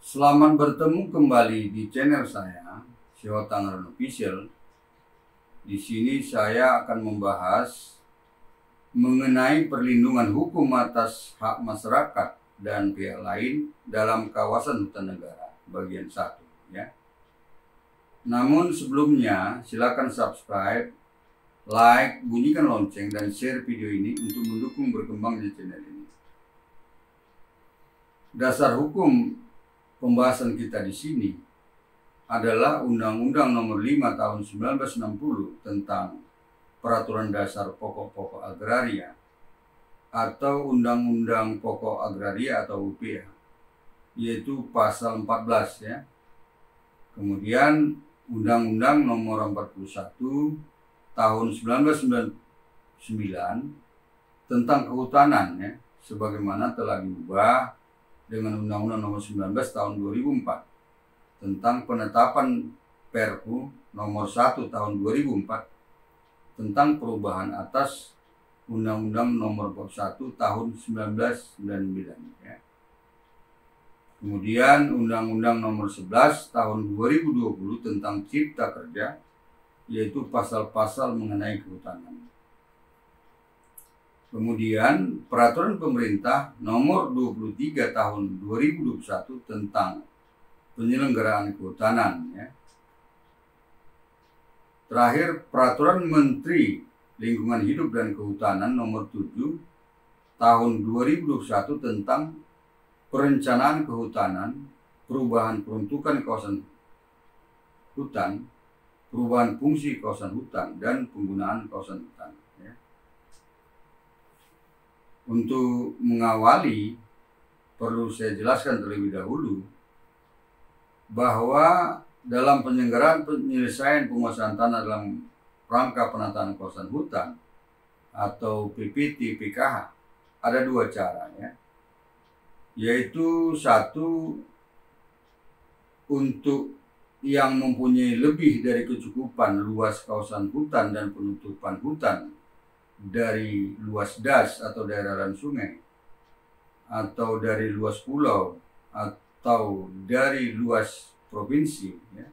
Selamat bertemu kembali di channel saya, Sio Tangerang Official. Di sini saya akan membahas mengenai perlindungan hukum atas hak masyarakat dan pihak lain dalam kawasan hutan negara bagian 1 ya. Namun sebelumnya silakan subscribe, like, bunyikan lonceng dan share video ini untuk mendukung berkembangnya channel ini. Dasar hukum pembahasan kita di sini adalah Undang-Undang Nomor 5 Tahun 1960 tentang Peraturan Dasar Pokok-Pokok Agraria atau Undang-Undang Pokok Agraria atau UPA, yaitu pasal 14 ya. Kemudian Undang-Undang Nomor 41 Tahun 1999 tentang kehutanan ya, sebagaimana telah diubah dengan Undang-Undang Nomor 19 Tahun 2004 tentang penetapan Perpu Nomor 1 Tahun 2004 tentang perubahan atas Undang-Undang Nomor 41 Tahun 1999 ya. Kemudian Undang-Undang Nomor 11 Tahun 2020 tentang Cipta Kerja, yaitu pasal-pasal mengenai kehutanan. Kemudian Peraturan Pemerintah Nomor 23 Tahun 2021 tentang penyelenggaraan kehutanan ya. Terakhir Peraturan Menteri Lingkungan Hidup dan Kehutanan Nomor 7 Tahun 2021 tentang perencanaan kehutanan, perubahan peruntukan kawasan hutan, perubahan fungsi kawasan hutan dan penggunaan kawasan hutan ya. Untuk mengawali, perlu saya jelaskan terlebih dahulu bahwa dalam penyelesaian penguasaan tanah dalam rangka penataan kawasan hutan atau PPT-PKH ada dua cara ya, yaitu satu, untuk yang mempunyai lebih dari kecukupan luas kawasan hutan dan penutupan hutan dari luas das atau daerah dan sungai, atau dari luas pulau, atau dari luas provinsi ya,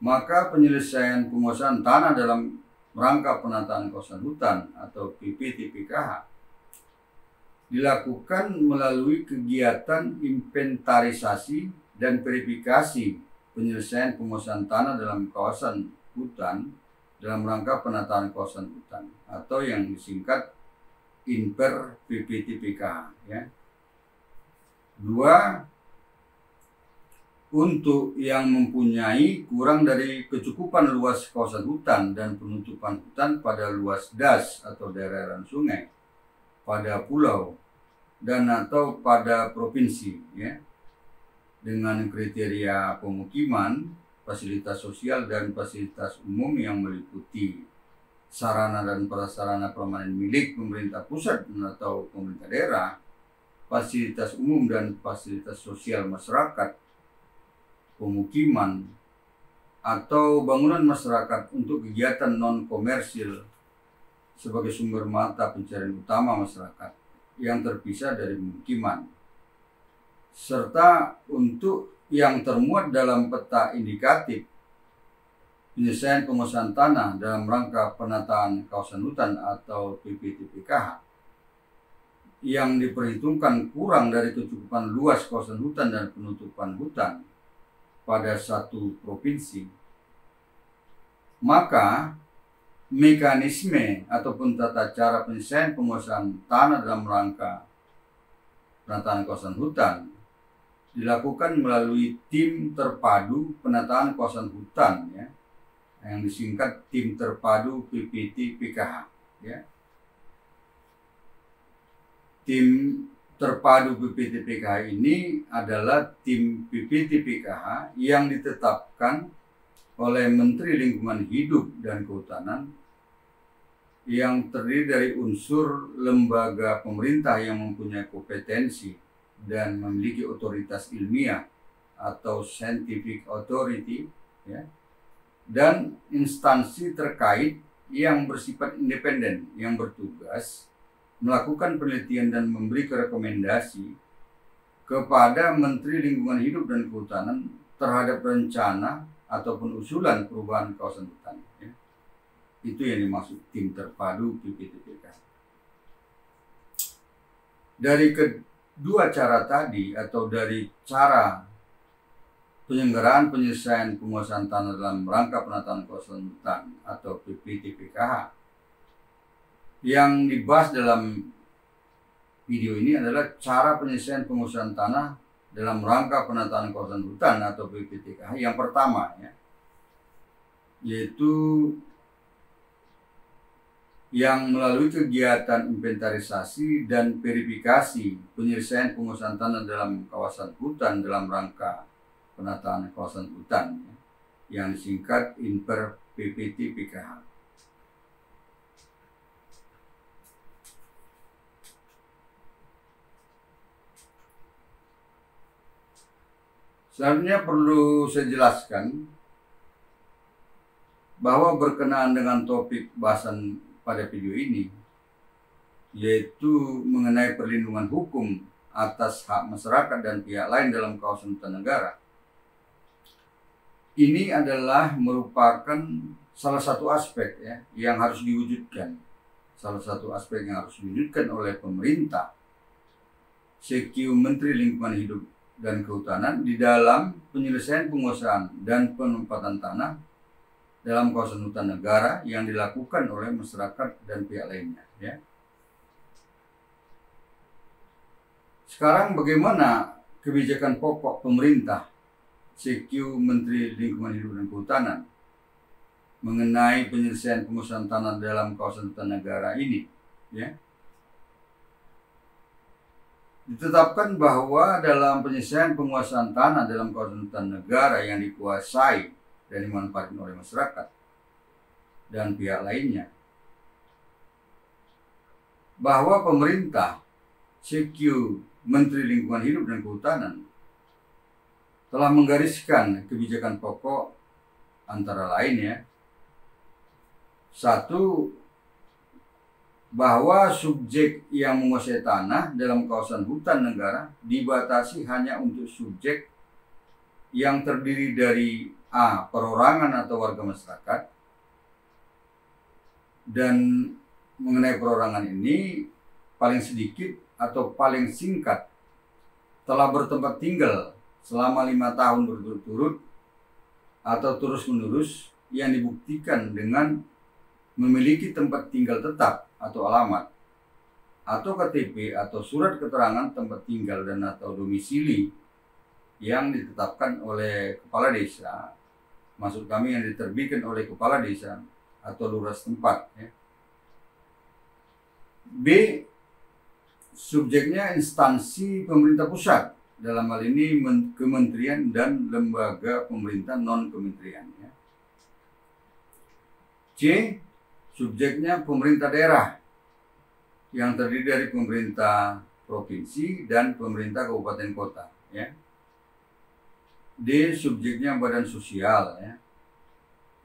maka penyelesaian penguasaan tanah dalam rangka penataan kawasan hutan atau PPT-PKH dilakukan melalui kegiatan inventarisasi dan verifikasi penyelesaian penguasaan tanah dalam kawasan hutan dalam rangka penataan kawasan hutan atau yang disingkat Inper PPT-PKH ya. Dua, untuk yang mempunyai kurang dari kecukupan luas kawasan hutan dan penutupan hutan pada luas das atau daerah dan sungai, pada pulau dan atau pada provinsi ya, dengan kriteria pemukiman, fasilitas sosial dan fasilitas umum yang meliputi sarana dan prasarana permanen milik pemerintah pusat atau pemerintah daerah, fasilitas umum dan fasilitas sosial masyarakat, pemukiman atau bangunan masyarakat untuk kegiatan non-komersil sebagai sumber mata pencarian utama masyarakat yang terpisah dari pemukiman, serta untuk yang termuat dalam peta indikatif penyelesaian penguasaan tanah dalam rangka penataan kawasan hutan atau PPT-PKH yang diperhitungkan kurang dari kecukupan luas kawasan hutan dan penutupan hutan pada satu provinsi, maka mekanisme ataupun tata cara penyelesaian penguasaan tanah dalam rangka penataan kawasan hutan dilakukan melalui tim terpadu penataan kawasan hutan ya, yang disingkat tim terpadu PPT-PKH ya. Tim terpadu PPT-PKH ini adalah tim PPT-PKH yang ditetapkan oleh Menteri Lingkungan Hidup dan Kehutanan yang terdiri dari unsur lembaga pemerintah yang mempunyai kompetensi dan memiliki otoritas ilmiah atau scientific authority ya, dan instansi terkait yang bersifat independen yang bertugas melakukan penelitian dan memberi rekomendasi kepada Menteri Lingkungan Hidup dan Kehutanan terhadap rencana ataupun usulan perubahan kawasan hutan. Ya. Itu yang dimaksud tim terpadu PPTPK. Dari kedua cara tadi atau dari cara penyelenggaraan penyelesaian penguasaan tanah dalam rangka penataan kawasan hutan atau PPTPKH yang dibahas dalam video ini adalah cara penyelesaian penguasaan tanah dalam rangka penataan kawasan hutan atau PPTKH yang pertama, ya, yaitu yang melalui kegiatan inventarisasi dan verifikasi penyelesaian penguasaan tanah dalam kawasan hutan dalam rangka penataan kawasan hutan, ya, yang disingkat Inper PPTPKH. Selanjutnya perlu saya jelaskan bahwa berkenaan dengan topik bahasan pada video ini, yaitu mengenai perlindungan hukum atas hak masyarakat dan pihak lain dalam kawasan hutan negara. Ini adalah merupakan salah satu aspek, ya, yang harus diwujudkan. Salah satu aspek yang harus diwujudkan oleh pemerintah, CQ Menteri Lingkungan Hidup dan Kehutanan di dalam penyelesaian penguasaan dan penempatan tanah dalam kawasan hutan negara yang dilakukan oleh masyarakat dan pihak lainnya. Ya. Sekarang bagaimana kebijakan pokok pemerintah CQ Menteri Lingkungan Hidup dan Kehutanan mengenai penyelesaian penguasaan tanah dalam kawasan hutan negara ini? Ya. Ditetapkan bahwa dalam penyelesaian penguasaan tanah dalam kawasan hutan negara yang dikuasai dan dimanfaatkan oleh masyarakat dan pihak lainnya, bahwa pemerintah CQ Menteri Lingkungan Hidup dan Kehutanan telah menggariskan kebijakan pokok antara lain, ya, satu, bahwa subjek yang menguasai tanah dalam kawasan hutan negara dibatasi hanya untuk subjek yang terdiri dari A. perorangan atau warga masyarakat, dan mengenai perorangan ini paling sedikit atau paling singkat telah bertempat tinggal selama 5 tahun berturut-turut atau terus-menerus yang dibuktikan dengan memiliki tempat tinggal tetap atau alamat atau KTP atau surat keterangan tempat tinggal dan atau domisili yang ditetapkan oleh kepala desa, maksud kami yang diterbitkan oleh kepala desa atau lurah setempat. Ya. B. Subjeknya instansi pemerintah pusat, dalam hal ini kementerian dan lembaga pemerintah non-kementerian. Ya. C. Subjeknya pemerintah daerah yang terdiri dari pemerintah provinsi dan pemerintah kabupaten kota. Ya. D. Subjeknya badan sosial. Ya.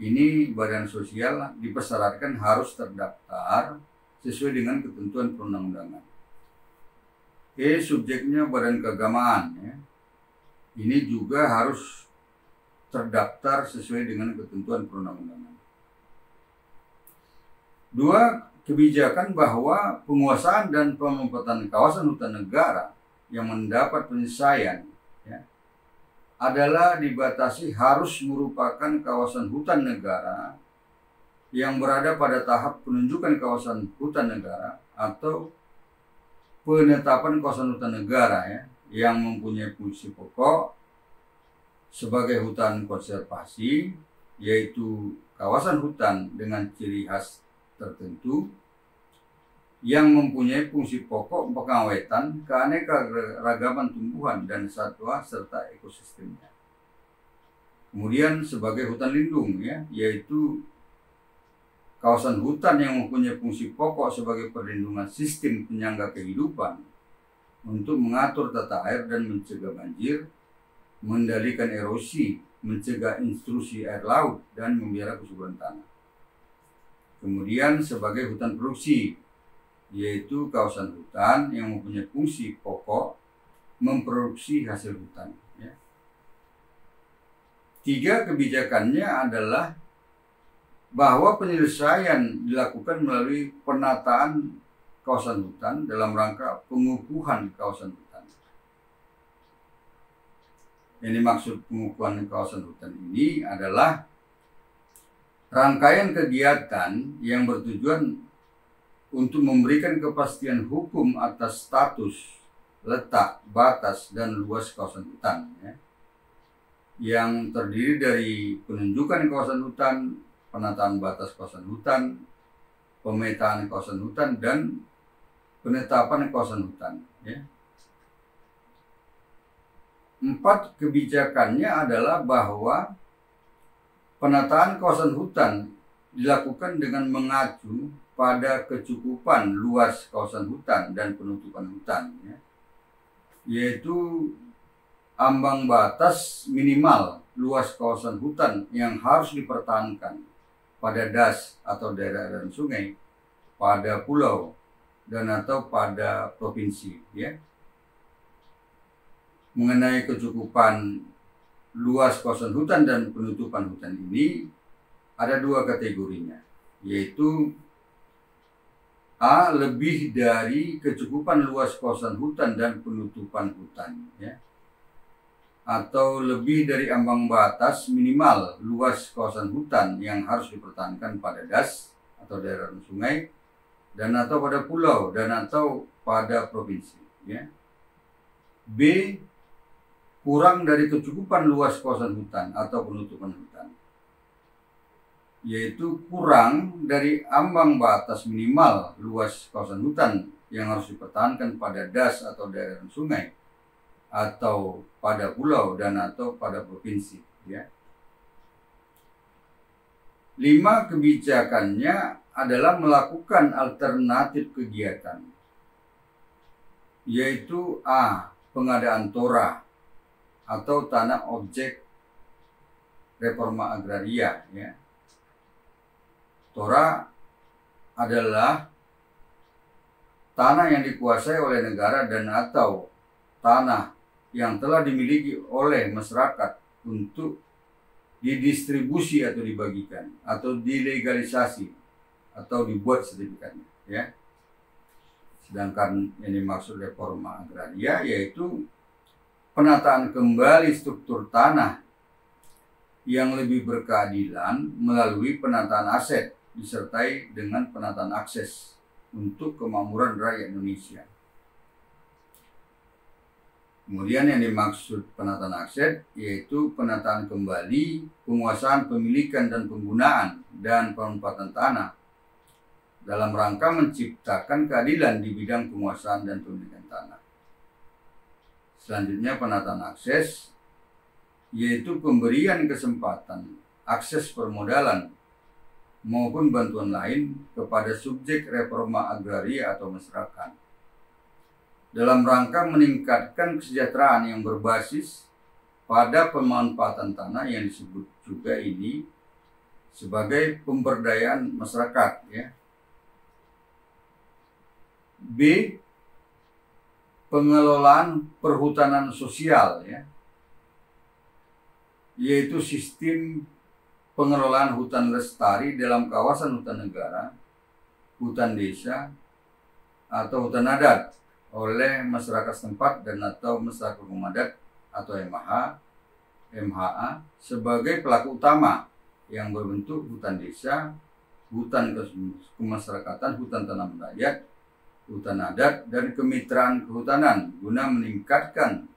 Ini badan sosial dipersyaratkan harus terdaftar sesuai dengan ketentuan perundang-undangan. E. Subjeknya badan keagamaan. Ya. Ini juga harus terdaftar sesuai dengan ketentuan perundang-undangan. 2. Kebijakan bahwa penguasaan dan penempatan kawasan hutan negara yang mendapat penyelesaian, ya, adalah dibatasi harus merupakan kawasan hutan negara yang berada pada tahap penunjukan kawasan hutan negara atau penetapan kawasan hutan negara, ya, yang mempunyai fungsi pokok sebagai hutan konservasi, yaitu kawasan hutan dengan ciri khas tertentu yang mempunyai fungsi pokok pengawetan keanekaragaman tumbuhan dan satwa serta ekosistemnya. Kemudian sebagai hutan lindung, ya, yaitu kawasan hutan yang mempunyai fungsi pokok sebagai perlindungan sistem penyangga kehidupan untuk mengatur tata air dan mencegah banjir, mengendalikan erosi, mencegah intrusi air laut, dan memelihara kesuburan tanah. Kemudian sebagai hutan produksi, yaitu kawasan hutan yang mempunyai fungsi pokok memproduksi hasil hutan. Ya. 3 kebijakannya adalah bahwa penyelesaian dilakukan melalui penataan kawasan hutan dalam rangka pengukuhan kawasan hutan. Yang dimaksud pengukuhan kawasan hutan ini adalah rangkaian kegiatan yang bertujuan untuk memberikan kepastian hukum atas status, letak, batas, dan luas kawasan hutan, ya, yang terdiri dari penunjukan kawasan hutan, penataan batas kawasan hutan, pemetaan kawasan hutan, dan penetapan kawasan hutan. Ya. 4 kebijakannya adalah bahwa penataan kawasan hutan dilakukan dengan mengacu pada kecukupan luas kawasan hutan dan penutupan hutan, ya, yaitu ambang batas minimal luas kawasan hutan yang harus dipertahankan pada das atau daerah aliran sungai, pada pulau, dan atau pada provinsi. Ya. Mengenai kecukupan luas kawasan hutan dan penutupan hutan ini ada 2 kategorinya, yaitu A. Lebih dari kecukupan luas kawasan hutan dan penutupan hutan, ya, atau lebih dari ambang batas minimal luas kawasan hutan yang harus dipertahankan pada das atau daerah sungai, dan atau pada pulau, dan atau pada provinsi. Ya. B. Kurang dari kecukupan luas kawasan hutan atau penutupan hutan, yaitu kurang dari ambang batas minimal luas kawasan hutan yang harus dipertahankan pada das atau daerah sungai, atau pada pulau, dan atau pada provinsi. Ya. 5 kebijakannya adalah melakukan alternatif kegiatan, yaitu A. Pengadaan TORA atau tanah objek reforma agraria. Ya. TORA adalah tanah yang dikuasai oleh negara dan atau tanah yang telah dimiliki oleh masyarakat untuk didistribusi atau dibagikan atau dilegalisasi atau dibuat sertifikatnya. Ya. Sedangkan yang dimaksud reforma agraria yaitu penataan kembali struktur tanah yang lebih berkeadilan melalui penataan aset disertai dengan penataan akses untuk kemakmuran rakyat Indonesia. Kemudian yang dimaksud penataan aset yaitu penataan kembali penguasaan pemilikan dan penggunaan dan pemanfaatan tanah dalam rangka menciptakan keadilan di bidang penguasaan dan pemilikan tanah. Selanjutnya penataan akses yaitu pemberian kesempatan akses permodalan maupun bantuan lain kepada subjek reforma agraria atau masyarakat dalam rangka meningkatkan kesejahteraan yang berbasis pada pemanfaatan tanah yang disebut juga ini sebagai pemberdayaan masyarakat. Ya. B. Pengelolaan perhutanan sosial, ya, yaitu sistem pengelolaan hutan lestari dalam kawasan hutan negara, hutan desa, atau hutan adat oleh masyarakat setempat dan atau masyarakat hukum adat atau MHA sebagai pelaku utama yang berbentuk hutan desa, hutan kemasyarakatan, hutan tanah rakyat, hutan adat, dan kemitraan kehutanan guna meningkatkan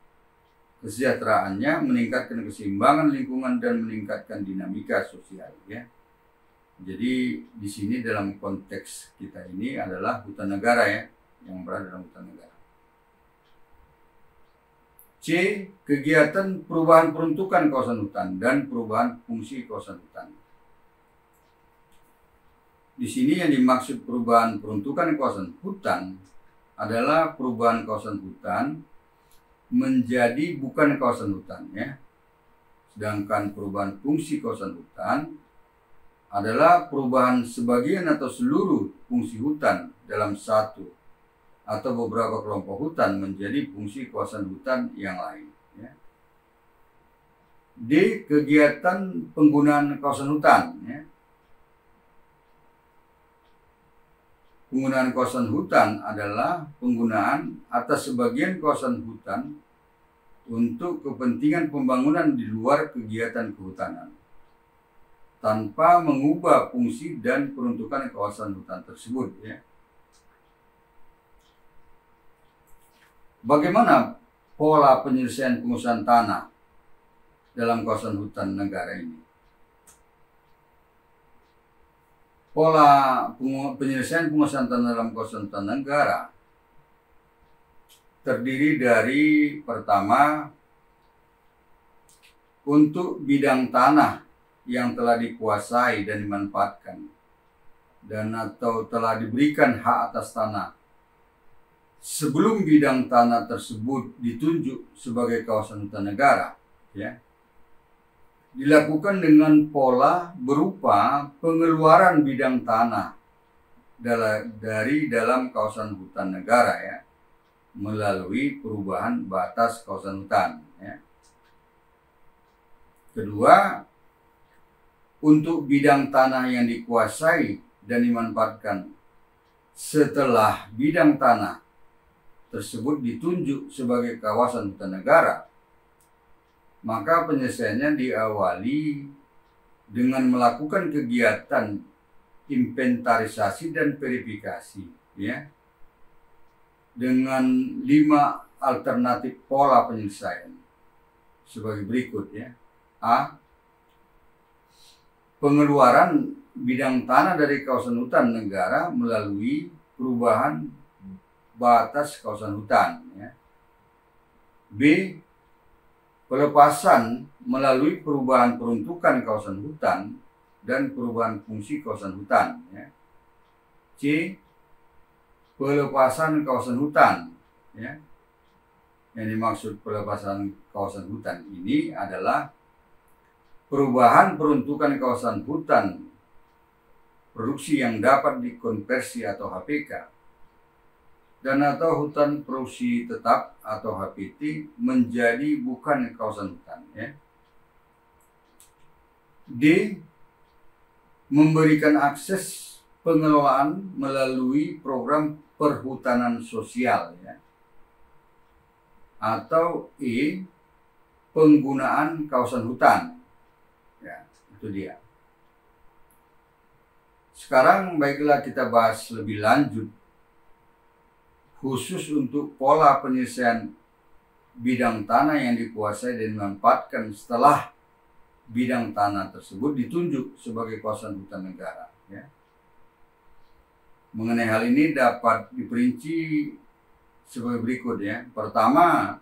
kesejahteraannya, meningkatkan keseimbangan lingkungan, dan meningkatkan dinamika sosial. Ya. Jadi di sini dalam konteks kita ini adalah hutan negara, ya, yang berada dalam hutan negara. C. Kegiatan perubahan peruntukan kawasan hutan dan perubahan fungsi kawasan hutan. Di sini yang dimaksud perubahan peruntukan kawasan hutan adalah perubahan kawasan hutan menjadi bukan kawasan hutan, ya. Sedangkan perubahan fungsi kawasan hutan adalah perubahan sebagian atau seluruh fungsi hutan dalam satu atau beberapa kelompok hutan menjadi fungsi kawasan hutan yang lain. Ya. D. Kegiatan penggunaan kawasan hutan. Ya. Penggunaan kawasan hutan adalah penggunaan atas sebagian kawasan hutan untuk kepentingan pembangunan di luar kegiatan kehutanan, tanpa mengubah fungsi dan peruntukan kawasan hutan tersebut. Ya. Bagaimana pola penyelesaian pengusahaan tanah dalam kawasan hutan negara ini? Pola penyelesaian penguasaan tanah dalam kawasan hutan negara terdiri dari pertama, untuk bidang tanah yang telah dikuasai dan dimanfaatkan dan atau telah diberikan hak atas tanah sebelum bidang tanah tersebut ditunjuk sebagai kawasan hutan negara, ya, dilakukan dengan pola berupa pengeluaran bidang tanah dari dalam kawasan hutan negara, ya, melalui perubahan batas kawasan hutan. Ya. Kedua, untuk bidang tanah yang dikuasai dan dimanfaatkan setelah bidang tanah tersebut ditunjuk sebagai kawasan hutan negara, maka penyelesaiannya diawali dengan melakukan kegiatan inventarisasi dan verifikasi, ya, dengan 5 alternatif pola penyelesaian sebagai berikut, ya. A. Pengeluaran bidang tanah dari kawasan hutan negara melalui perubahan batas kawasan hutan, ya. B. Pelepasan melalui perubahan peruntukan kawasan hutan dan perubahan fungsi kawasan hutan, ya. C. Pelepasan kawasan hutan, ya. Yang dimaksud pelepasan kawasan hutan ini adalah perubahan peruntukan kawasan hutan produksi yang dapat dikonversi atau HPK dan atau hutan produksi tetap atau HPT menjadi bukan kawasan hutan, ya. D. Memberikan akses pengelolaan melalui program perhutanan sosial, ya. Atau E. Penggunaan kawasan hutan. Ya, itu dia. Sekarang baiklah kita bahas lebih lanjut khusus untuk pola penyelesaian bidang tanah yang dikuasai dan dimanfaatkan setelah bidang tanah tersebut ditunjuk sebagai kawasan hutan negara, ya. Mengenai hal ini dapat diperinci sebagai berikut, ya. Pertama,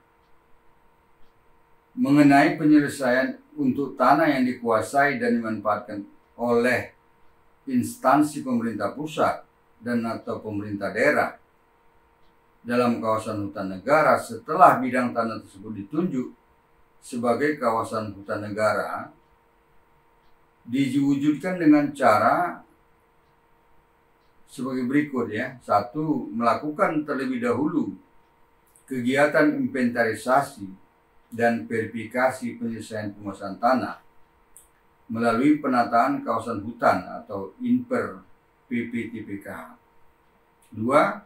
mengenai penyelesaian untuk tanah yang dikuasai dan dimanfaatkan oleh instansi pemerintah pusat dan atau pemerintah daerah dalam kawasan hutan negara setelah bidang tanah tersebut ditunjuk sebagai kawasan hutan negara diwujudkan dengan cara sebagai berikut, ya. 1. Melakukan terlebih dahulu kegiatan inventarisasi dan verifikasi penyelesaian penguasaan tanah melalui penataan kawasan hutan atau INPER PPTPKH. 2.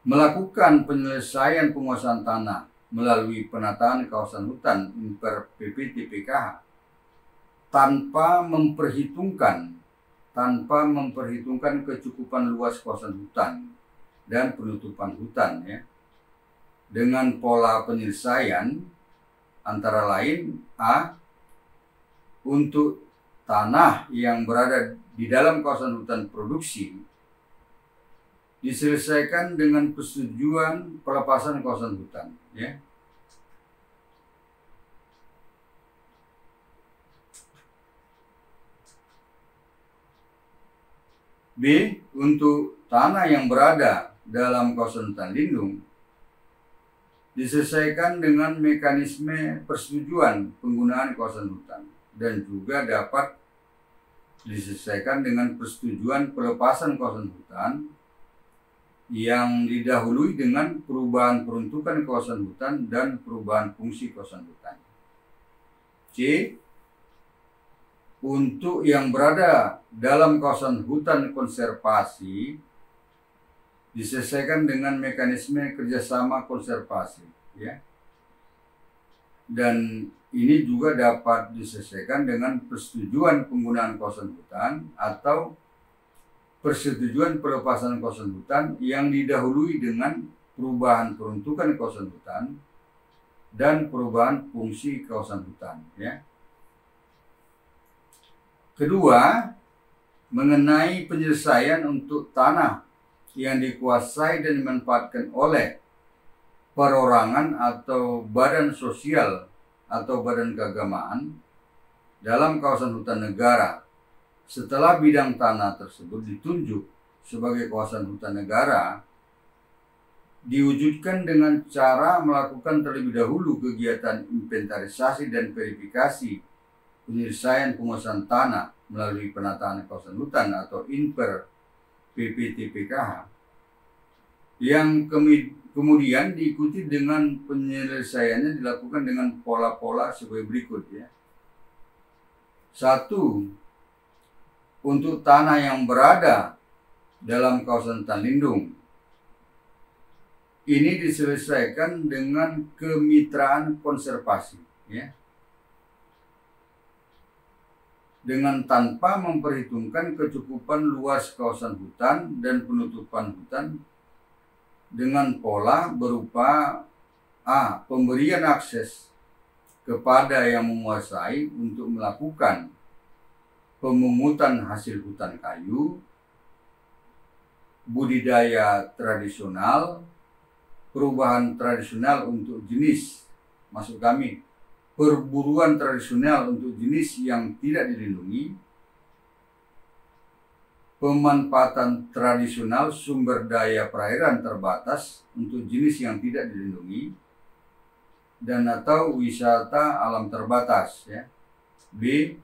Melakukan penyelesaian penguasaan tanah melalui penataan kawasan hutan INPER PPTPKH tanpa memperhitungkan kecukupan luas kawasan hutan dan penutupan hutan, ya. Dengan pola penyelesaian antara lain A. Untuk tanah yang berada di dalam kawasan hutan produksi diselesaikan dengan persetujuan pelepasan kawasan hutan, ya. B. Untuk tanah yang berada dalam kawasan hutan lindung diselesaikan dengan mekanisme persetujuan penggunaan kawasan hutan dan juga dapat diselesaikan dengan persetujuan pelepasan kawasan hutan yang didahului dengan perubahan peruntukan kawasan hutan dan perubahan fungsi kawasan hutan. C. Untuk yang berada dalam kawasan hutan konservasi diselesaikan dengan mekanisme kerjasama konservasi, ya. Dan ini juga dapat diselesaikan dengan persetujuan penggunaan kawasan hutan atau persetujuan pelepasan kawasan hutan yang didahului dengan perubahan peruntukan kawasan hutan dan perubahan fungsi kawasan hutan, ya. Kedua, mengenai penyelesaian untuk tanah yang dikuasai dan dimanfaatkan oleh perorangan atau badan sosial atau badan keagamaan dalam kawasan hutan negara setelah bidang tanah tersebut ditunjuk sebagai kawasan hutan negara, diwujudkan dengan cara melakukan terlebih dahulu kegiatan inventarisasi dan verifikasi penyelesaian penguasaan tanah melalui penataan kawasan hutan atau INPER PPTPKH, yang kemudian diikuti dengan penyelesaiannya dilakukan dengan pola-pola sebagai berikut, ya. 1. Untuk tanah yang berada dalam kawasan hutan lindung, ini diselesaikan dengan kemitraan konservasi, ya, dengan tanpa memperhitungkan kecukupan luas kawasan hutan dan penutupan hutan dengan pola berupa A. Pemberian akses kepada yang menguasai untuk melakukan pemungutan hasil hutan kayu, budidaya tradisional, perubahan tradisional untuk jenis, maksud kami perburuan tradisional untuk jenis yang tidak dilindungi, pemanfaatan tradisional sumber daya perairan terbatas untuk jenis yang tidak dilindungi, dan atau wisata alam terbatas, ya. B.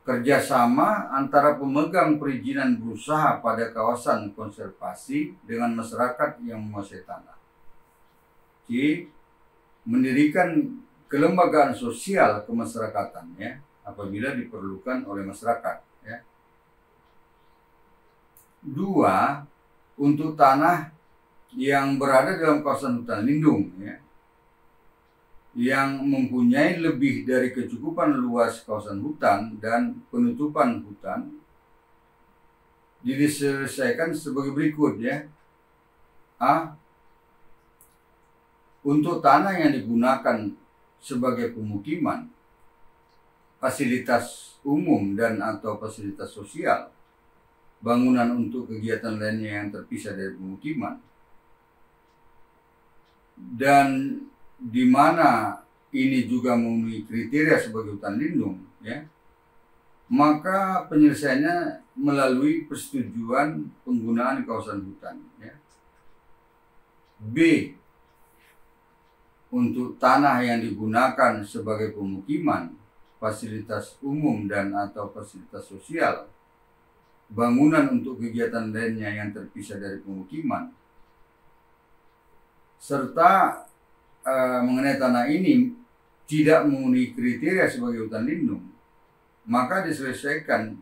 Kerjasama antara pemegang perizinan berusaha pada kawasan konservasi dengan masyarakat yang menguasai tanah. C. Mendirikan kelembagaan sosial kemasyarakatan, ya, apabila diperlukan oleh masyarakat, ya. 2. Untuk tanah yang berada dalam kawasan hutan lindung, ya, yang mempunyai lebih dari kecukupan luas kawasan hutan dan penutupan hutan, diselesaikan sebagai berikut, ya. A. Untuk tanah yang digunakan sebagai pemukiman, fasilitas umum dan atau fasilitas sosial, bangunan untuk kegiatan lainnya yang terpisah dari pemukiman, dan di mana ini juga memenuhi kriteria sebagai hutan lindung, ya, maka penyelesaiannya melalui persetujuan penggunaan kawasan hutan, ya. B. Untuk tanah yang digunakan sebagai pemukiman, fasilitas umum dan atau fasilitas sosial, bangunan untuk kegiatan lainnya yang terpisah dari pemukiman, serta mengenai tanah ini tidak memenuhi kriteria sebagai hutan lindung, maka diselesaikan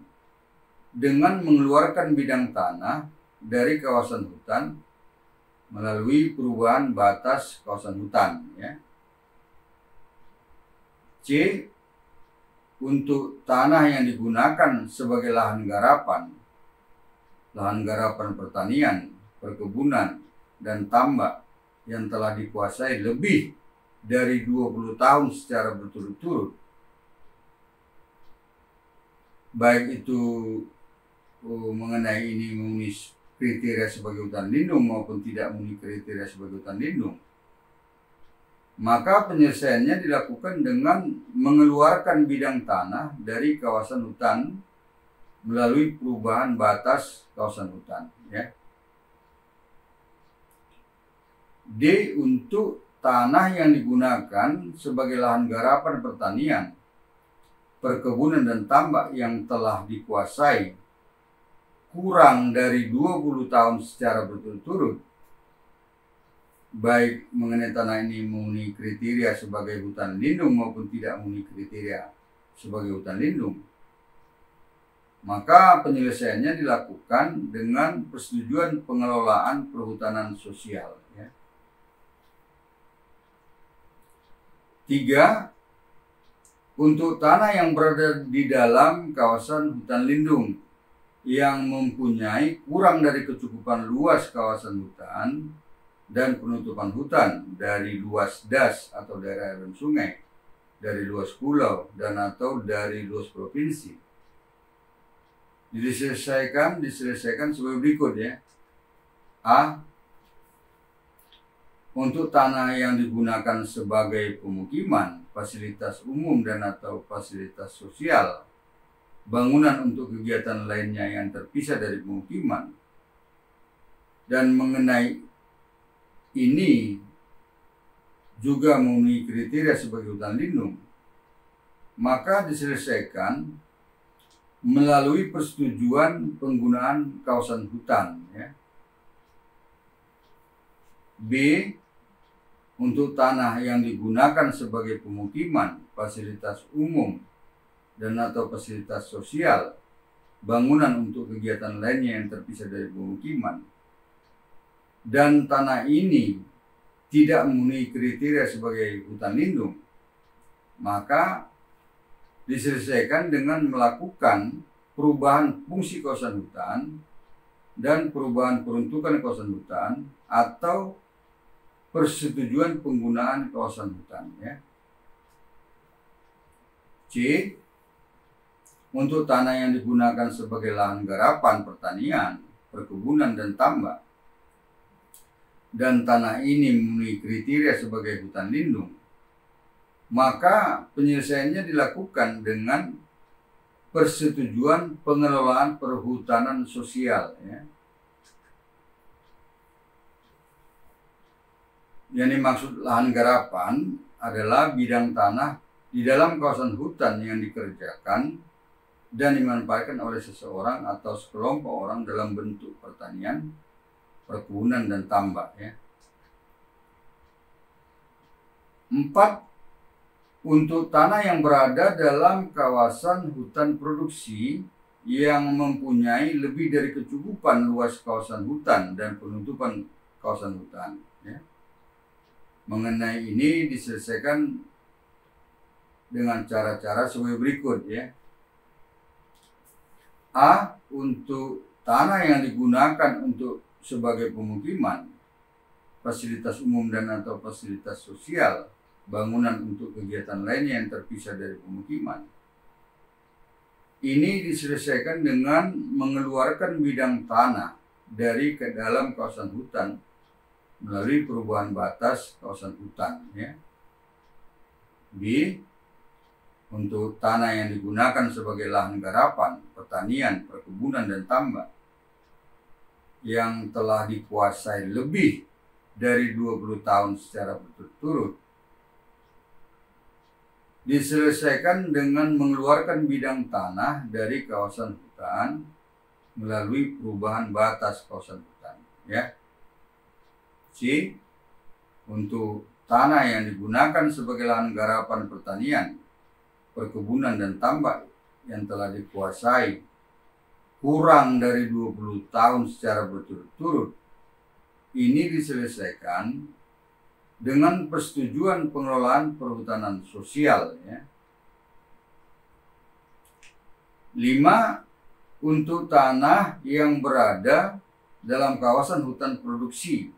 dengan mengeluarkan bidang tanah dari kawasan hutan melalui perubahan batas kawasan hutan, ya. C. Untuk tanah yang digunakan sebagai lahan garapan pertanian, perkebunan, dan tambak yang telah dikuasai lebih dari 20 tahun secara berturut-turut, baik itu mengenai ini memenuhi kriteria sebagai hutan lindung maupun tidak memenuhi kriteria sebagai hutan lindung, maka penyelesaiannya dilakukan dengan mengeluarkan bidang tanah dari kawasan hutan melalui perubahan batas kawasan hutan, ya. D. Untuk tanah yang digunakan sebagai lahan garapan pertanian, perkebunan, dan tambak yang telah dikuasai kurang dari 20 tahun secara berturut-turut, baik mengenai tanah ini memenuhi kriteria sebagai hutan lindung maupun tidak memenuhi kriteria sebagai hutan lindung, maka penyelesaiannya dilakukan dengan persetujuan pengelolaan perhutanan sosial. Ya. 3. Untuk tanah yang berada di dalam kawasan hutan lindung yang mempunyai kurang dari kecukupan luas kawasan hutan dan penutupan hutan dari luas das atau daerah aliran sungai, dari luas pulau dan atau dari luas provinsi, diselesaikan sebagai berikut ya. A. Untuk tanah yang digunakan sebagai pemukiman, fasilitas umum dan atau fasilitas sosial, bangunan untuk kegiatan lainnya yang terpisah dari pemukiman, dan mengenai ini juga memenuhi kriteria sebagai hutan lindung, maka diselesaikan melalui persetujuan penggunaan kawasan hutan. Ya. B. Untuk tanah yang digunakan sebagai pemukiman, fasilitas umum, dan atau fasilitas sosial, bangunan untuk kegiatan lainnya yang terpisah dari pemukiman, dan tanah ini tidak memenuhi kriteria sebagai hutan lindung, maka diselesaikan dengan melakukan perubahan fungsi kawasan hutan dan perubahan peruntukan kawasan hutan atau persetujuan penggunaan kawasan hutan. Ya. C. Untuk tanah yang digunakan sebagai lahan garapan pertanian, perkebunan, dan tambak, dan tanah ini memenuhi kriteria sebagai hutan lindung, maka penyelesaiannya dilakukan dengan persetujuan pengelolaan perhutanan sosial. Ya. Yang dimaksud lahan garapan adalah bidang tanah di dalam kawasan hutan yang dikerjakan dan dimanfaatkan oleh seseorang atau sekelompok orang dalam bentuk pertanian, perkebunan, dan tambak. Ya. 4. Untuk tanah yang berada dalam kawasan hutan produksi yang mempunyai lebih dari kecukupan luas kawasan hutan dan penutupan kawasan hutan. Ya. Mengenai ini diselesaikan dengan cara-cara sebagai berikut. Ya. A. Untuk tanah yang digunakan untuk sebagai pemukiman, fasilitas umum dan atau fasilitas sosial, bangunan untuk kegiatan lainnya yang terpisah dari pemukiman. Ini diselesaikan dengan mengeluarkan bidang tanah dari ke dalam kawasan hutan melalui perubahan batas kawasan hutan. Ya. B. Untuk tanah yang digunakan sebagai lahan garapan, pertanian, perkebunan, dan tambak yang telah dikuasai lebih dari 20 tahun secara berturut-turut, diselesaikan dengan mengeluarkan bidang tanah dari kawasan hutan melalui perubahan batas kawasan hutan. Ya. C. Untuk tanah yang digunakan sebagai lahan garapan pertanian, perkebunan, dan tambak yang telah dikuasai kurang dari 20 tahun secara berturut-turut, ini diselesaikan dengan persetujuan pengelolaan perhutanan sosial. Ya. 5. Untuk tanah yang berada dalam kawasan hutan produksi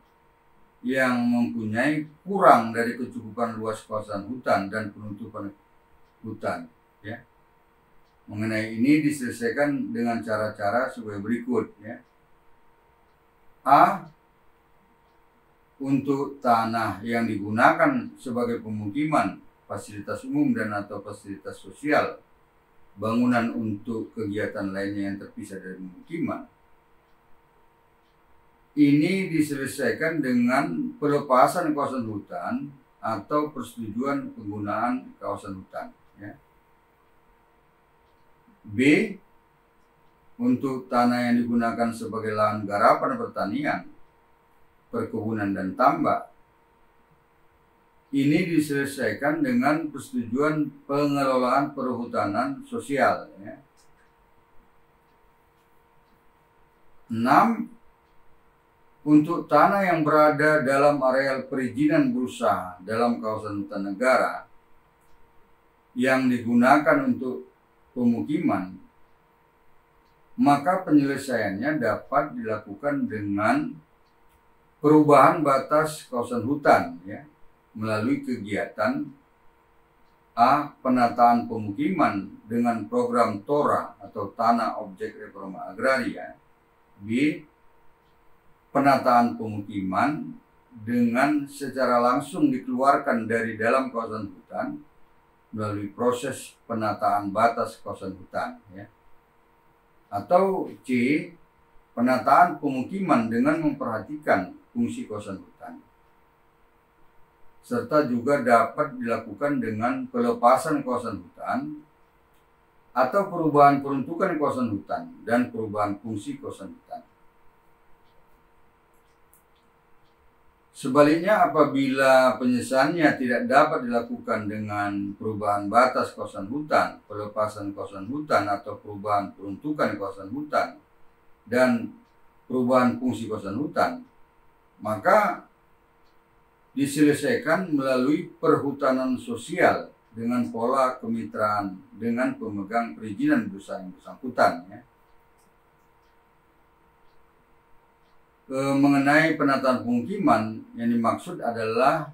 yang mempunyai kurang dari kecukupan luas kawasan hutan dan penutupan hutan. Ya. Mengenai ini diselesaikan dengan cara-cara sebagai berikut. Ya. A. Untuk tanah yang digunakan sebagai pemukiman, fasilitas umum dan atau fasilitas sosial, bangunan untuk kegiatan lainnya yang terpisah dari pemukiman, ini diselesaikan dengan pelepasan kawasan hutan atau persetujuan penggunaan kawasan hutan. Ya. B. untuk tanah yang digunakan sebagai lahan garapan pertanian, perkebunan dan tambak, ini diselesaikan dengan persetujuan pengelolaan perhutanan sosial. Ya. 6. Untuk tanah yang berada dalam areal perizinan berusaha dalam kawasan hutan negara yang digunakan untuk pemukiman, maka penyelesaiannya dapat dilakukan dengan perubahan batas kawasan hutan, ya, melalui kegiatan A. Penataan pemukiman dengan program TORA atau Tanah Objek Reforma Agraria. B. Penataan pemukiman dengan secara langsung dikeluarkan dari dalam kawasan hutan melalui proses penataan batas kawasan hutan. Ya. Atau C. Penataan pemukiman dengan memperhatikan fungsi kawasan hutan. Serta juga dapat dilakukan dengan pelepasan kawasan hutan atau perubahan peruntukan kawasan hutan dan perubahan fungsi kawasan hutan. Sebaliknya, apabila penyelesaiannya tidak dapat dilakukan dengan perubahan batas kawasan hutan, pelepasan kawasan hutan atau perubahan peruntukan kawasan hutan dan perubahan fungsi kawasan hutan, maka diselesaikan melalui perhutanan sosial dengan pola kemitraan dengan pemegang perizinan berusaha yang bersangkutan. Ya. Mengenai penataan pemukiman, yang dimaksud adalah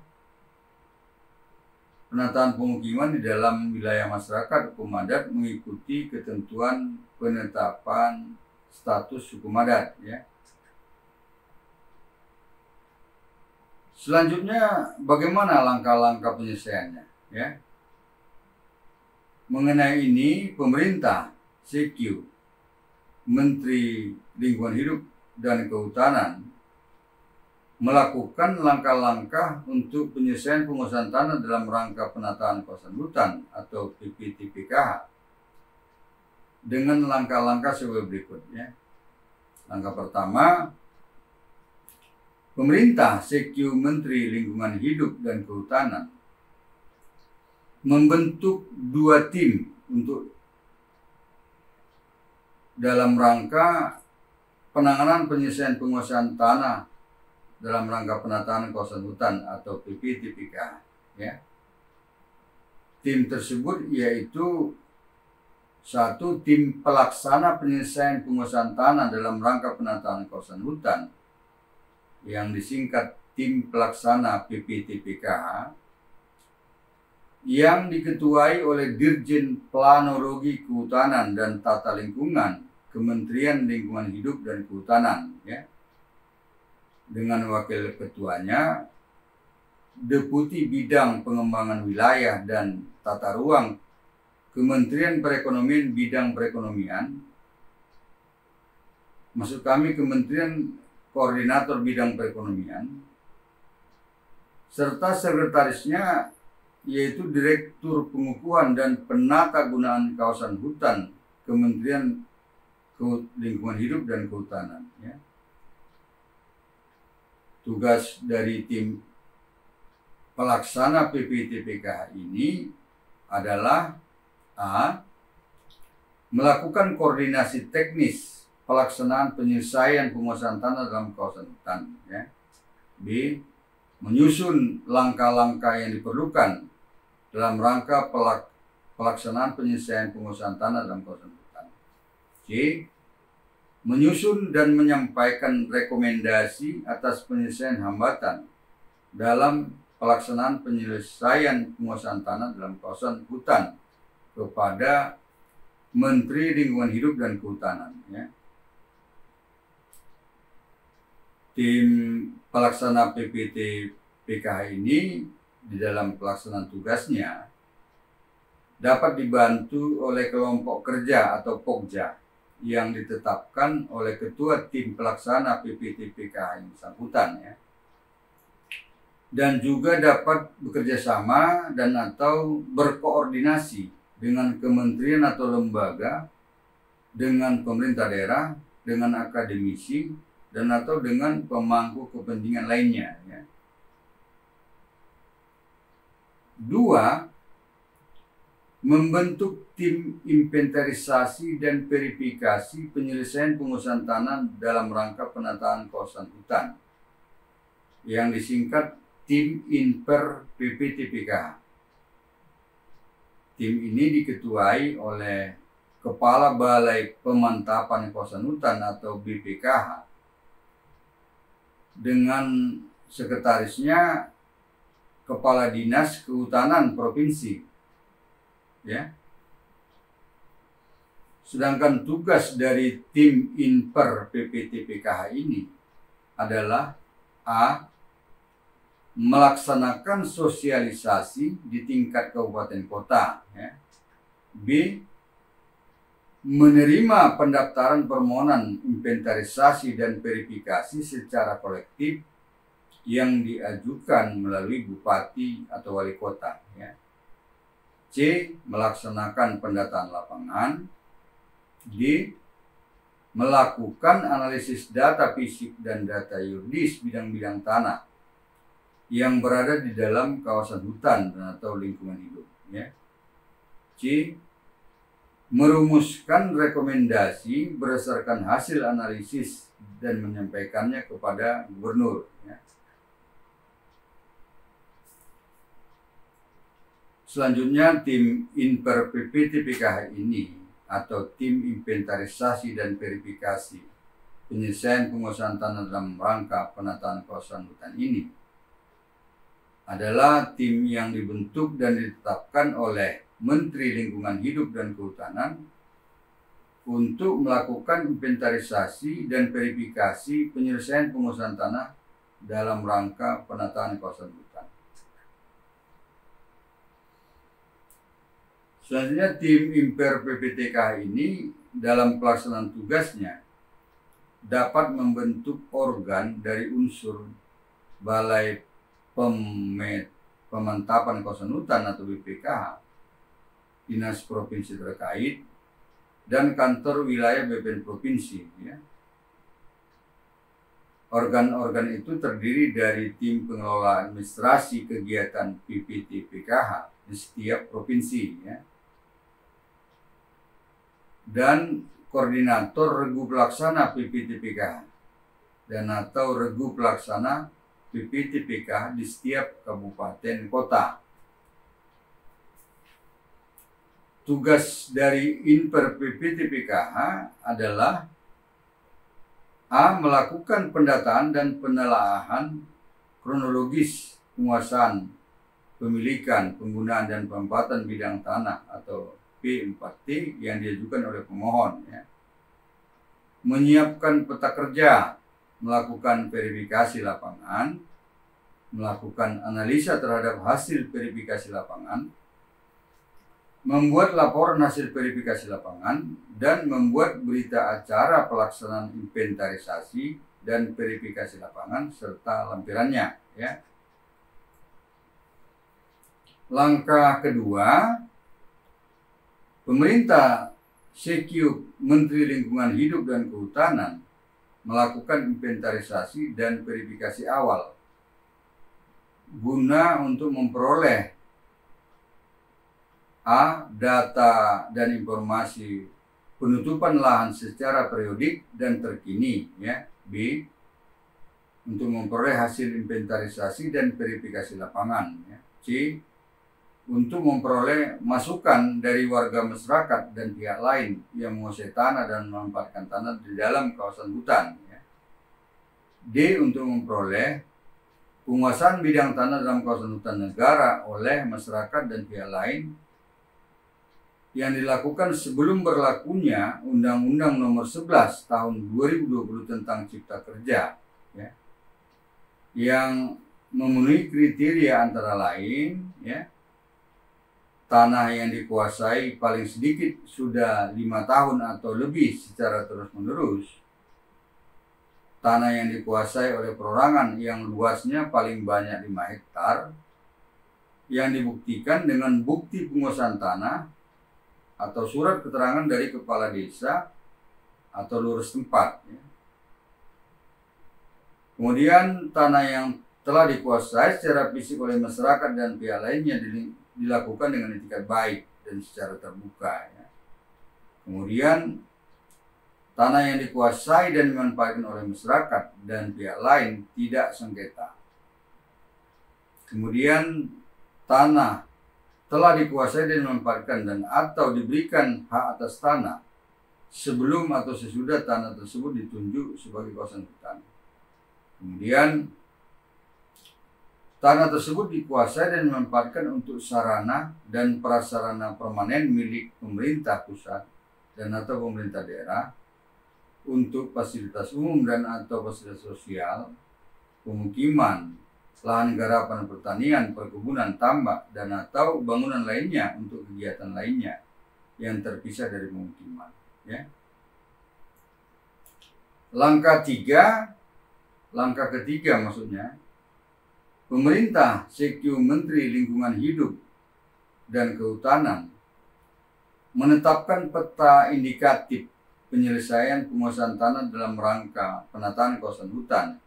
penataan pemukiman di dalam wilayah masyarakat hukum adat mengikuti ketentuan penetapan status hukum adat. Ya. Selanjutnya, bagaimana langkah-langkah penyelesaiannya? Ya. Mengenai ini, pemerintah, CQ, Menteri Lingkungan Hidup dan Kehutanan melakukan langkah-langkah untuk penyelesaian penguasaan tanah dalam rangka penataan kawasan hutan atau PPTPKH dengan langkah-langkah sebagai berikutnya. Langkah pertama, pemerintah CQ Menteri Lingkungan Hidup dan Kehutanan membentuk 2 tim untuk dalam rangka penanganan penyelesaian penguasaan tanah dalam rangka penataan kawasan hutan atau PPTPKH. Ya. Tim tersebut yaitu 1. Tim pelaksana penyelesaian penguasaan tanah dalam rangka penataan kawasan hutan yang disingkat Tim Pelaksana PPTPKH yang diketuai oleh Dirjen Planologi Kehutanan dan Tata Lingkungan Kementerian Lingkungan Hidup dan Kehutanan, ya. Dengan wakil ketuanya Deputi Bidang Pengembangan Wilayah dan Tata Ruang Kementerian Perekonomian Bidang Perekonomian, maksud kami Kementerian Koordinator Bidang Perekonomian, serta sekretarisnya yaitu Direktur Pengukuhan dan Penatagunaan Kawasan Hutan Kementerian Lingkungan Hidup dan Kehutanan. Ya. Tugas dari tim pelaksana PPTPKH ini adalah A. Melakukan koordinasi teknis pelaksanaan penyelesaian penguasaan tanah dalam kawasan hutan. Ya. B. Menyusun langkah-langkah yang diperlukan dalam rangka pelaksanaan penyelesaian penguasaan tanah dalam kawasan hutan. C. Menyusun dan menyampaikan rekomendasi atas penyelesaian hambatan dalam pelaksanaan penyelesaian penguasaan tanah dalam kawasan hutan kepada Menteri Lingkungan Hidup dan Kehutanan. Ya. Tim pelaksana PPTPKH ini di dalam pelaksanaan tugasnya dapat dibantu oleh kelompok kerja atau POKJA yang ditetapkan oleh Ketua Tim Pelaksana PPTPKH yang bersangkutan. Ya. Dan juga dapat bekerja sama dan atau berkoordinasi dengan kementerian atau lembaga dengan pemerintah daerah, dengan akademisi, dan atau dengan pemangku kepentingan lainnya. Ya. 2. Membentuk tim inventarisasi dan verifikasi penyelesaian pengurusan tanah dalam rangka penataan kawasan hutan yang disingkat Tim Inper PPTPKH. Tim ini diketuai oleh Kepala Balai Pemantapan Kawasan Hutan atau BPKH dengan sekretarisnya Kepala Dinas Kehutanan Provinsi. Ya. Sedangkan tugas dari tim Inper PPTPKH ini adalah A. Melaksanakan sosialisasi di tingkat kabupaten kota. Ya. B. Menerima pendaftaran permohonan inventarisasi dan verifikasi secara kolektif yang diajukan melalui bupati atau wali kota. Ya. C. Melaksanakan pendataan lapangan. D. Melakukan analisis data fisik dan data yuridis bidang-bidang tanah yang berada di dalam kawasan hutan atau lingkungan hidup. Ya. C. Merumuskan rekomendasi berdasarkan hasil analisis dan menyampaikannya kepada gubernur. Ya. Selanjutnya, tim Inper PPTPKH ini atau tim inventarisasi dan verifikasi penyelesaian penguasaan tanah dalam rangka penataan kawasan hutan ini adalah tim yang dibentuk dan ditetapkan oleh Menteri Lingkungan Hidup dan Kehutanan untuk melakukan inventarisasi dan verifikasi penyelesaian penguasaan tanah dalam rangka penataan kawasan hutan. Selanjutnya, tim Inper PPTKH ini dalam pelaksanaan tugasnya dapat membentuk organ dari unsur Balai Pemantapan Kawasan Hutan atau BPKH, dinas provinsi terkait, dan kantor wilayah BPN provinsi. Ya. Organ-organ itu terdiri dari tim pengelola administrasi kegiatan PPTPKH di setiap provinsi. Ya. Dan koordinator regu pelaksana PPTPKH dan atau regu pelaksana PPTPKH di setiap kabupaten kota. Tugas dari Inper PPTPKH adalah A. Melakukan pendataan dan penelaahan kronologis penguasaan, pemilikan, penggunaan, dan pemanfaatan bidang tanah atau P4T yang diajukan oleh pemohon. Ya. Menyiapkan peta kerja, melakukan verifikasi lapangan, melakukan analisa terhadap hasil verifikasi lapangan, membuat laporan hasil verifikasi lapangan, dan membuat berita acara pelaksanaan inventarisasi dan verifikasi lapangan serta lampirannya. Ya. Langkah kedua, pemerintah Sekiup Menteri Lingkungan Hidup dan Kehutanan melakukan inventarisasi dan verifikasi awal guna untuk memperoleh A. Data dan informasi penutupan lahan secara periodik dan terkini. Ya. B. Untuk memperoleh hasil inventarisasi dan verifikasi lapangan. Ya. C. Untuk memperoleh masukan dari warga masyarakat dan pihak lain yang menguasai tanah dan memanfaatkan tanah di dalam kawasan hutan. Ya. D. Untuk memperoleh penguasaan bidang tanah dalam kawasan hutan negara oleh masyarakat dan pihak lain yang dilakukan sebelum berlakunya Undang-Undang Nomor 11 Tahun 2020 tentang Cipta Kerja. Ya. Yang memenuhi kriteria antara lain, ya, tanah yang dikuasai paling sedikit sudah 5 tahun atau lebih secara terus-menerus, tanah yang dikuasai oleh perorangan yang luasnya paling banyak 5 hektar, yang dibuktikan dengan bukti penguasaan tanah atau surat keterangan dari kepala desa atau lurus tempat. Ya. Kemudian tanah yang telah dikuasai secara fisik oleh masyarakat dan pihak lainnya dilakukan dengan etikat baik dan secara terbuka. Ya. Kemudian tanah yang dikuasai dan dimanfaatkan oleh masyarakat dan pihak lain tidak sengketa. Kemudian tanah telah dikuasai dan dimanfaatkan dan atau diberikan hak atas tanah sebelum atau sesudah tanah tersebut ditunjuk sebagai kawasan hutan. Kemudian tanah tersebut dikuasai dan dimanfaatkan untuk sarana dan prasarana permanen milik pemerintah pusat dan atau pemerintah daerah untuk fasilitas umum dan atau fasilitas sosial, pemukiman, lahan garapan pertanian, perkebunan, tambak, dan atau bangunan lainnya untuk kegiatan lainnya yang terpisah dari pemukiman. Ya. Langkah ketiga maksudnya, pemerintah sekyu Menteri Lingkungan Hidup dan Kehutanan menetapkan peta indikatif penyelesaian penguasaan tanah dalam rangka penataan kawasan hutan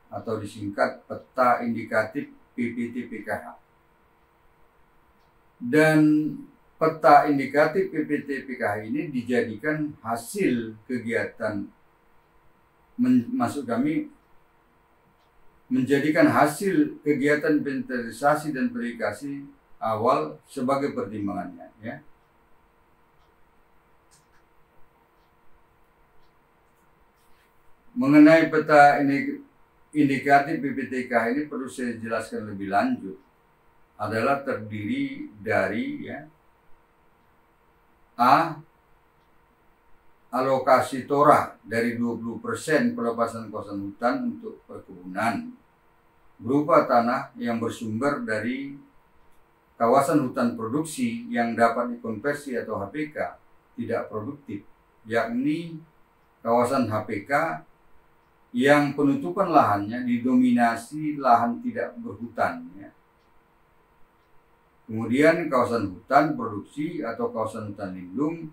atau disingkat peta indikatif PPT-PKH. Dan peta indikatif PPT-PKH ini dijadikan hasil kegiatan menjadikan hasil kegiatan inventarisasi dan verifikasi awal sebagai pertimbangannya, ya. Mengenai peta indikatif PPT-PKH ini perlu saya jelaskan lebih lanjut. Adalah terdiri dari A. Alokasi TORA dari 20% pelepasan kawasan hutan untuk perkebunan berupa tanah yang bersumber dari kawasan hutan produksi yang dapat dikonversi atau HPK tidak produktif, yakni kawasan HPK yang penutupan lahannya didominasi lahan tidak berhutan. Ya. Kemudian kawasan hutan produksi atau kawasan hutan lindung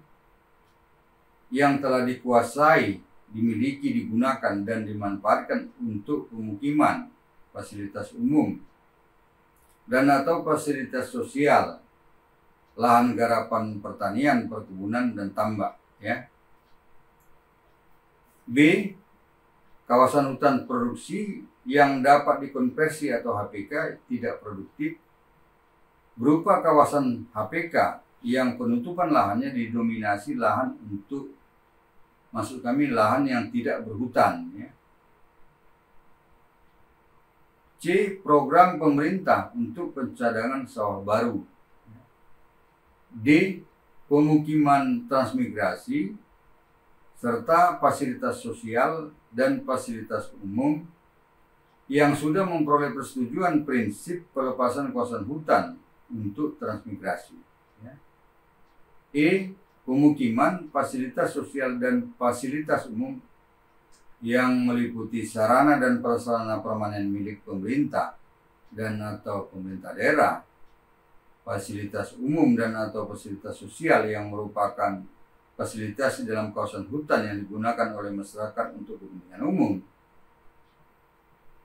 yang telah dikuasai, dimiliki, digunakan, dan dimanfaatkan untuk pemukiman, fasilitas umum, dan atau fasilitas sosial, lahan garapan pertanian, perkebunan, dan tambak. Ya. B. Kawasan hutan produksi yang dapat dikonversi atau HPK tidak produktif berupa kawasan HPK yang penutupan lahannya didominasi lahan untuk lahan yang tidak berhutan. Ya. C. Program pemerintah untuk pencadangan sawah baru. D. Pemukiman transmigrasi serta fasilitas sosial dan fasilitas umum yang sudah memperoleh persetujuan prinsip pelepasan kawasan hutan untuk transmigrasi. Ya. E. Pemukiman, fasilitas sosial dan fasilitas umum yang meliputi sarana dan prasarana permanen milik pemerintah dan atau pemerintah daerah, fasilitas umum dan atau fasilitas sosial yang merupakan fasilitas di dalam kawasan hutan yang digunakan oleh masyarakat untuk kepentingan umum.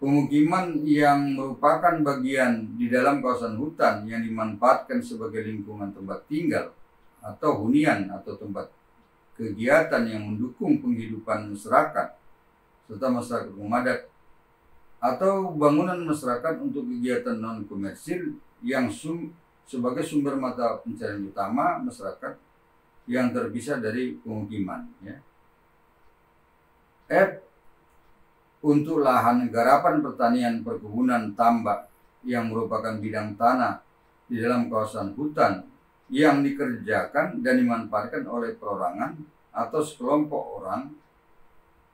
Pemukiman yang merupakan bagian di dalam kawasan hutan yang dimanfaatkan sebagai lingkungan tempat tinggal atau hunian atau tempat kegiatan yang mendukung penghidupan masyarakat serta masyarakat memadat atau bangunan masyarakat untuk kegiatan non komersil yang sebagai sumber mata pencarian utama masyarakat yang terpisah dari pemukiman. Ya. F. Untuk lahan garapan pertanian, perkebunan, tambak yang merupakan bidang tanah di dalam kawasan hutan yang dikerjakan dan dimanfaatkan oleh perorangan atau sekelompok orang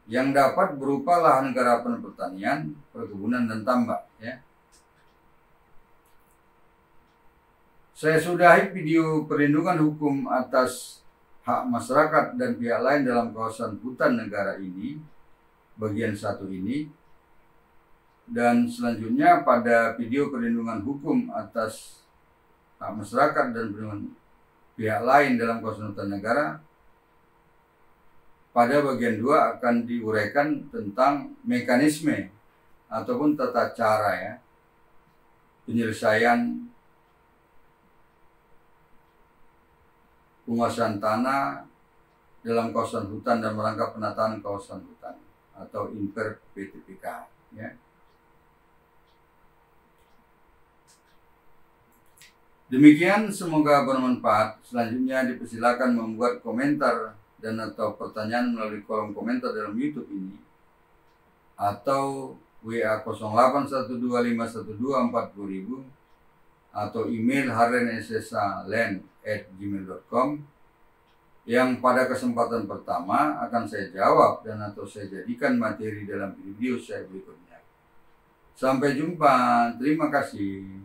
yang dapat berupa lahan garapan pertanian, perkebunan, dan tambak. Ya. Saya sudahi video perlindungan hukum atas hak masyarakat dan pihak lain dalam kawasan hutan negara ini, bagian 1 ini, dan selanjutnya pada video perlindungan hukum atas hak masyarakat dan perlindungan pihak lain dalam kawasan hutan negara pada bagian 2 akan diuraikan tentang mekanisme ataupun tata cara ya penyelesaian penguasaan tanah dalam kawasan hutan dan merangkap penataan kawasan hutan atau Imper PTPK ya. Demikian, semoga bermanfaat. Selanjutnya dipersilakan membuat komentar dan atau pertanyaan melalui kolom komentar dalam YouTube ini atau WA 081251240000 atau email harlenssalen@gmail.com yang pada kesempatan pertama akan saya jawab dan atau saya jadikan materi dalam video saya berikutnya. Sampai jumpa, terima kasih.